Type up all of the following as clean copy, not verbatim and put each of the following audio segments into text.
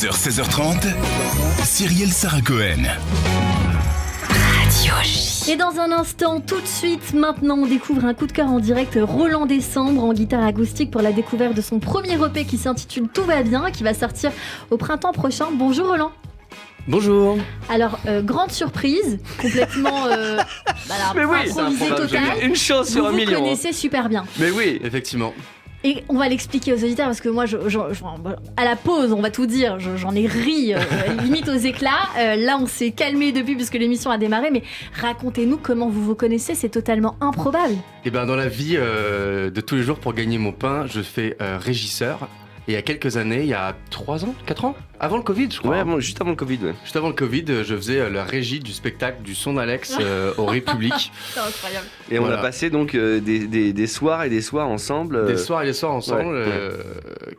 16h, 16h30, Cyrielle Sarah Cohen. Radio J. Et dans un instant, tout de suite, maintenant, on découvre un coup de cœur en direct. Roland Décembre en guitare acoustique pour la découverte de son premier EP qui s'intitule Tout va bien, qui va sortir au printemps prochain. Bonjour Roland. Bonjour. Alors, grande surprise, complètement mais oui, improvisée totale. Une chance sur un million. Vous connaissez super bien. Mais oui, effectivement. Et on va l'expliquer aux auditeurs parce que moi, à la pause, on va tout dire, j'en ai ri limite aux éclats. Là, on s'est calmé depuis puisque l'émission a démarré, mais racontez-nous comment vous vous connaissez, c'est totalement improbable. Et ben dans la vie de tous les jours, pour gagner mon pain, je fais régisseur. Et il y a quelques années, il y a 3 ans, 4 ans, avant le Covid, je crois. Ouais, juste avant le Covid. Ouais. Juste avant le Covid, je faisais la régie du spectacle du son d'Alex au République. C'est incroyable. Et on a passé donc des soirs et des soirs ensemble. Des soirs et des soirs ensemble.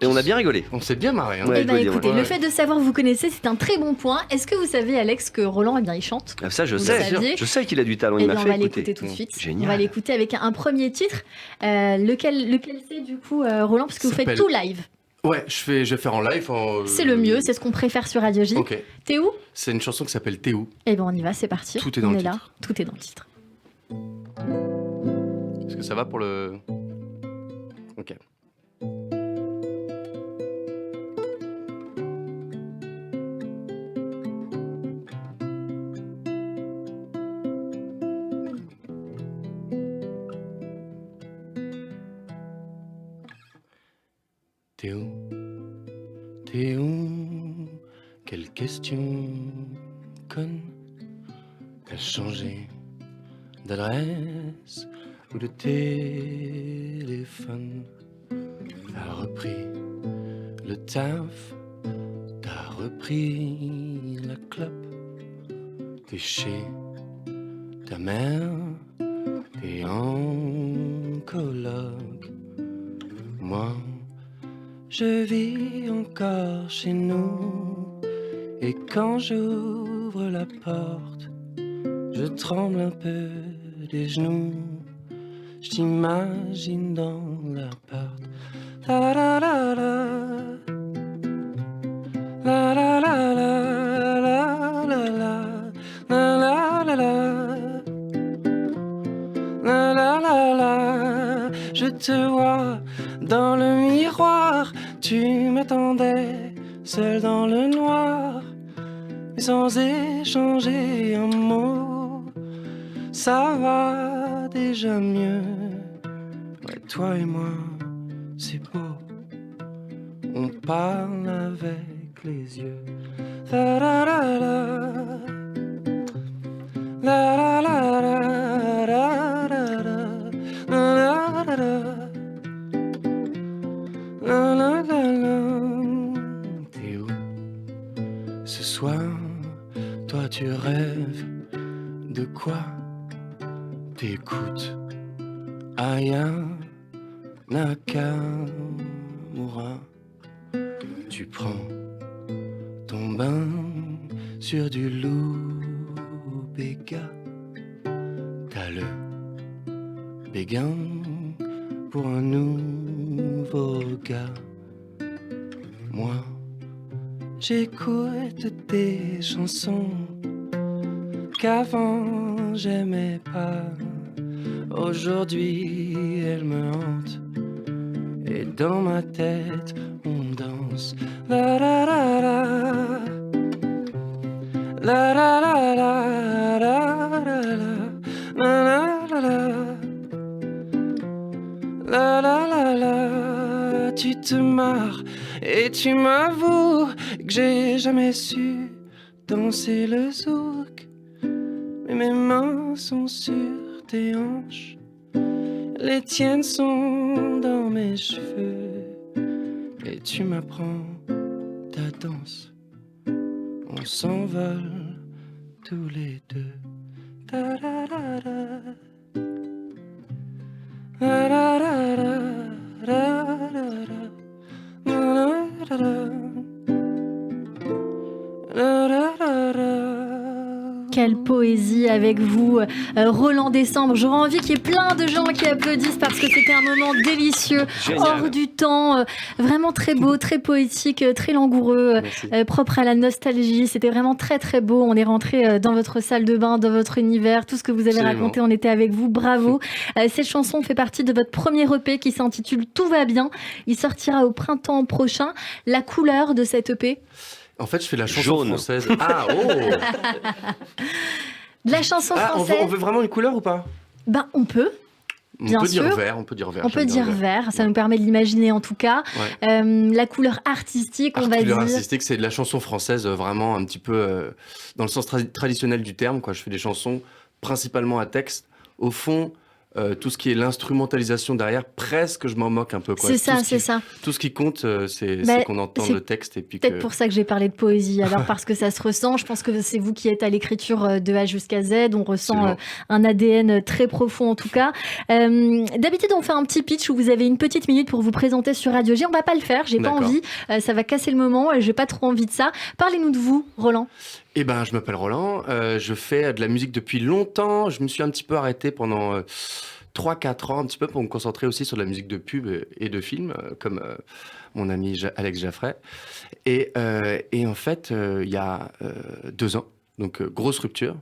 Et on a bien rigolé. On s'est bien marré. Hein. Ouais, Eh ben écoutez, le fait de savoir que vous connaissez, c'est un très bon point. Est-ce que vous savez, Alex, que Roland, eh bien, il chante? Ah, ça, je Vous sais. saviez Je sais qu'il a du talent. Eh Il bien, m'a on fait va écouter. l'écouter tout de suite. Génial. On va l'écouter avec un premier titre. Lequel c'est du coup, Roland, parce que vous faites tout live. Ouais, je vais faire en live. C'est le mieux, c'est ce qu'on préfère sur Radio J. Ok. T'es où? C'est une chanson qui s'appelle T'es où? Eh ben on y va, c'est parti. Tout est dans on le est là, titre. tout est dans le titre. Est-ce que ça va pour le... Ok. T'es où? T'es où? Quelle question conne. T'as changé d'adresse ou de téléphone. T'as repris le taf. T'as repris la clope. T'es chez ta mère. T'es en coloc. Moi, je vis encore chez nous. Et quand j'ouvre la porte, je tremble un peu des genoux. Je t'imagine dans l'appart. La la la la. La la la la. La la la. La la la la. La la la la. Je te vois dans le miroir. Tu m'attendais seul dans le noir, mais sans échanger un mot. Ça va déjà mieux. Ouais, toi et moi, c'est beau. On parle avec les yeux. La la la la. La la la la. La la la. La la la la. La la la la. T'es où ce soir? Toi tu rêves de quoi? T'écoutes Aya Nakamura. Tu prends ton bain sur du Loubega. T'as le béguin pour un nouveau gars. Moi, j'écoute des chansons qu'avant j'aimais pas. Aujourd'hui, elles me hantent. Et dans ma tête, on danse. La la la la. La la la la. La la la. La la la la. La la la la. Tu te marres et tu m'avoues que j'ai jamais su danser le zouk. Mais mes mains sont sur tes hanches, les tiennes sont dans mes cheveux. Et tu m'apprends ta danse, on s'envole tous les deux. Ta da da da. La la la la. La la la. La la la. La la la la. quelle poésie avec vous, Roland Décembre. J'aurais envie qu'il y ait plein de gens qui applaudissent parce que c'était un moment délicieux, hors du temps, vraiment très beau, très poétique, très langoureux, propre à la nostalgie. C'était vraiment très très beau. On est rentré dans votre salle de bain, dans votre univers, tout ce que vous avez raconté, on était avec vous. Bravo. Cette chanson fait partie de votre premier EP qui s'intitule Tout va bien. Il sortira au printemps prochain. La couleur de cette EP? En fait, je fais de la chanson française. Ah, oh. De la chanson française. On veut vraiment une couleur ou pas? Ben, on peut. Bien sûr. On peut dire vert. On peut dire vert, ça nous permet de l'imaginer en tout cas. Ouais. La couleur artistique, on va dire. La couleur artistique, c'est de la chanson française vraiment un petit peu dans le sens traditionnel du terme, quoi. Je fais des chansons principalement à texte. Au fond, tout ce qui est l'instrumentalisation derrière, presque je m'en moque un peu, quoi. C'est ça. Tout ce qui compte, c'est qu'on entende le texte. Et puis peut-être pour ça que j'ai parlé de poésie, alors parce que ça se ressent. Je pense que c'est vous qui êtes à l'écriture de A jusqu'à Z. On ressent un ADN très profond en tout cas. D'habitude, on fait un petit pitch où vous avez une petite minute pour vous présenter sur Radio J. On va pas le faire, j'ai pas envie. Ça va casser le moment, j'ai pas trop envie de ça. Parlez-nous de vous, Roland. Eh ben, je m'appelle Roland, je fais de la musique depuis longtemps. Je me suis un petit peu arrêté pendant 3-4 ans, un petit peu pour me concentrer aussi sur de la musique de pub et de film, comme mon ami Alex Jaffray. Et en fait, il y a 2 ans, donc grosse rupture.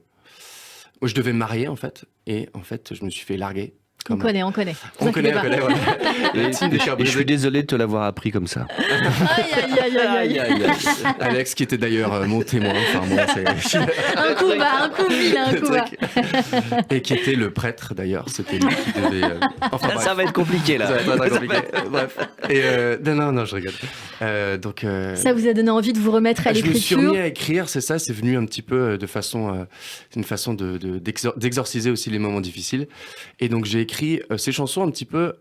Moi, je devais me marier, en fait. Et en fait, je me suis fait larguer. On connaît. On connaît, ouais. Je suis désolé de te l'avoir appris comme ça. Aïe. Alex, qui était d'ailleurs mon témoin. Enfin, bon, un coup vilain. Et qui était le prêtre, d'ailleurs. C'était lui qui devait... Enfin, bref. Ça va être compliqué, là. Ça va être très compliqué. Bref. Et non, je rigole. Donc, ça vous a donné envie de vous remettre à l'écriture? Je me suis remis à écrire, c'est ça. C'est venu un petit peu de façon... une façon d'exorciser aussi les moments difficiles. Et donc, j'ai écrit ces chansons un petit peu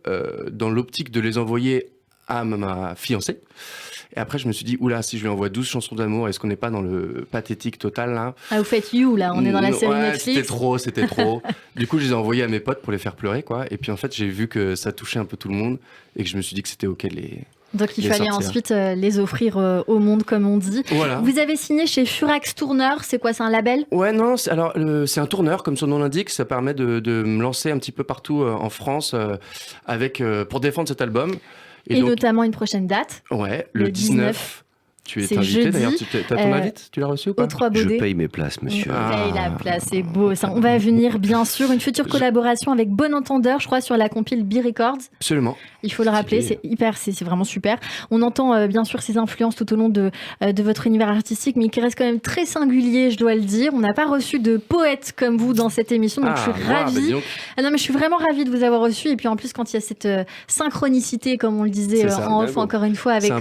dans l'optique de les envoyer à ma fiancée. Et après, je me suis dit, oula, si je lui envoie 12 chansons d'amour, est-ce qu'on n'est pas dans le pathétique total, là? Ah, vous faites You, là, on est dans la série Netflix. C'était trop. Du coup, je les ai envoyés à mes potes pour les faire pleurer, quoi. Et puis, en fait, j'ai vu que ça touchait un peu tout le monde et que je me suis dit que c'était OK de les... Donc il fallait ensuite les offrir au monde, comme on dit. Voilà. Vous avez signé chez Furax Tourneur, c'est quoi, c'est un label? Ouais, non, c'est un tourneur, comme son nom l'indique. Ça permet de me lancer un petit peu partout en France pour défendre cet album. Et donc, notamment une prochaine date. Ouais, le 19. Tu es invité d'ailleurs, t'as ton invite? Tu l'as reçu ou pas? Aux Trois Baudets. Je paye mes places, monsieur. On paye la place, c'est beau ça. On va venir bien sûr, une future collaboration avec Bon Entendeur, je crois, sur la compile B-Records. Absolument. Il faut le rappeler, c'est vraiment super. On entend bien sûr ces influences tout au long de votre univers artistique, mais qui reste quand même très singulier, je dois le dire. On n'a pas reçu de poète comme vous dans cette émission, donc je suis ravie. Non, mais je suis vraiment ravie de vous avoir reçu. Et puis en plus, quand il y a cette synchronicité, comme on le disait en off, encore une fois, avec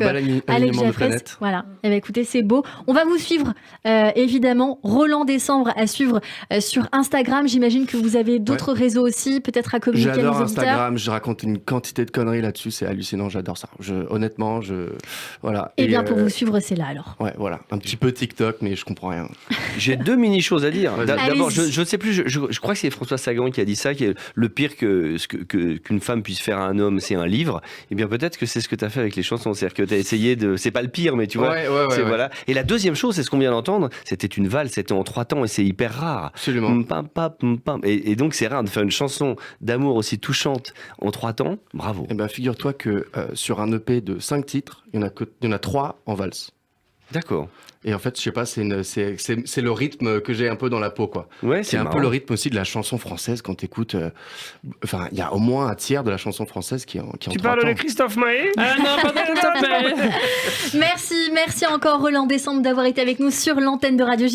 Alex Jaffray. Voilà. Eh bien, écoutez, c'est beau. On va vous suivre, évidemment. Roland Décembre à suivre sur Instagram. J'imagine que vous avez d'autres réseaux aussi, peut-être à communiquer à nos auditeurs. J'adore Instagram. Je raconte une quantité de conneries là-dessus. C'est hallucinant. J'adore ça. Honnêtement, voilà. Eh bien, pour vous suivre, c'est là alors. Ouais, voilà. Un petit peu TikTok, mais je comprends rien. J'ai 2 mini-choses à dire. D'abord, je ne sais plus, je crois que c'est François Sagan qui a dit ça, qui est le pire qu'une femme puisse faire à un homme, c'est un livre. Eh bien, peut-être que c'est ce que tu as fait avec les chansons. C'est-à-dire que tu as essayé de... C'est pas le pire, mais tu vois... Voilà. Et la deuxième chose, c'est ce qu'on vient d'entendre, c'était une valse, c'était en 3 temps et c'est hyper rare. Absolument. Et donc c'est rare de faire une chanson d'amour aussi touchante en 3 temps. Bravo. Eh ben, figure-toi que sur un EP de 5 titres, il y en a 3 en valse. D'accord. Et en fait, je sais pas, c'est le rythme que j'ai un peu dans la peau, quoi. Ouais, c'est un peu le rythme aussi de la chanson française quand t'écoutes. Enfin, il y a au moins un tiers de la chanson française qui est en 3 temps. Tu parles de Christophe Maé? Ah non, pas de Christophe Maé. Merci encore Roland Décembre d'avoir été avec nous sur l'antenne de Radio J.